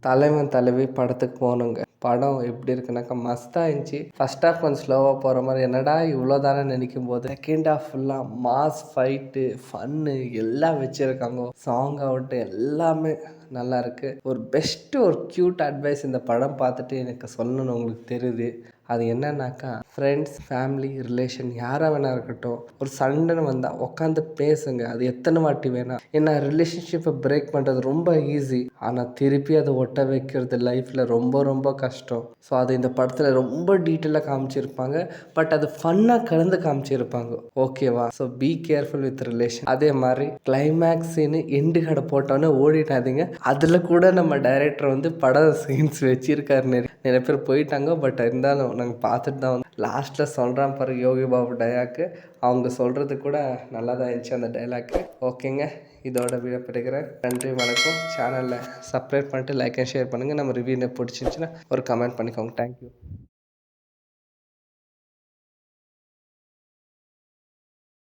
தலைவன் தலைவி படத்துக்கு போகணுங்க. படம் எப்படி இருக்குனாக்கா மஸ்தா இருந்துச்சு. ஃபர்ஸ்ட் ஹாஃப் கொஞ்சம் ஸ்லோவாக போகிற மாதிரி, என்னடா இவ்வளோ தானே நினைக்கும் போது செகண்ட் ஹாஃப் ஃபுல்லாக மாஸ் ஃபைட்டு ஃபன்னு எல்லாம் வச்சுருக்காங்க. சாங் ஆகட்டும் எல்லாமே நல்லா இருக்குது. ஒரு பெஸ்ட்டு ஒரு க்யூட் அட்வைஸ் இந்த படம் பார்த்துட்டு எனக்கு சொல்லணும்னு உங்களுக்கு தெரியுது. அது என்னன்னாக்கா, ஃப்ரெண்ட்ஸ் ஃபேமிலி ரிலேஷன் யாராக வேணா இருக்கட்டும், ஒரு சண்டைன்னு வந்தால் உட்காந்து பேசுங்க. அது எத்தனை வாட்டி வேணாம். ஏன்னா ரிலேஷன்ஷிப்பை பிரேக் பண்ணுறது ரொம்ப ஈஸி, ஆனால் திருப்பி அதை ஒட்ட வைக்கிறது லைஃப்பில் ரொம்ப ரொம்ப கஷ்டம். ஸோ அது இந்த படத்தில் ரொம்ப டீட்டெயிலாக காமிச்சிருப்பாங்க. பட் அது ஃபன்னாக கலந்து காமிச்சிருப்பாங்க. ஓகேவா? So be careful with relation. அதே மாதிரி கிளைமேக்ஸ் சீனு எண்டு கடை போட்டோன்னே ஓடிட்டாதீங்க. அதில் கூட நம்ம டைரக்டர் வந்து படம் சீன்ஸ் வச்சிருக்காரு. நிறைய பேர் போயிட்டாங்க. பட் இருந்தாலும் நாங்கள் பார்த்துட்டு தான் வந்து லாஸ்ட்டில் சொல்கிறான் பாரு யோகி பாபு டயாக்கு, அவங்க சொல்கிறது கூட நல்லா தான் இருந்துச்சு அந்த டைலாக்கு. ஓகேங்க, இதோட வீடியோ பிடிக்கிறேன். நன்றி, வணக்கம். சேனலில் சப்ஸ்கிரைப் பண்ணிட்டு லைக் அண்ட் ஷேர் பண்ணுங்கள். நம்ம ரிவ்யூ பிடிச்சிருந்துச்சுன்னா ஒரு கமெண்ட் பண்ணிக்கோங்க. தேங்க்யூ.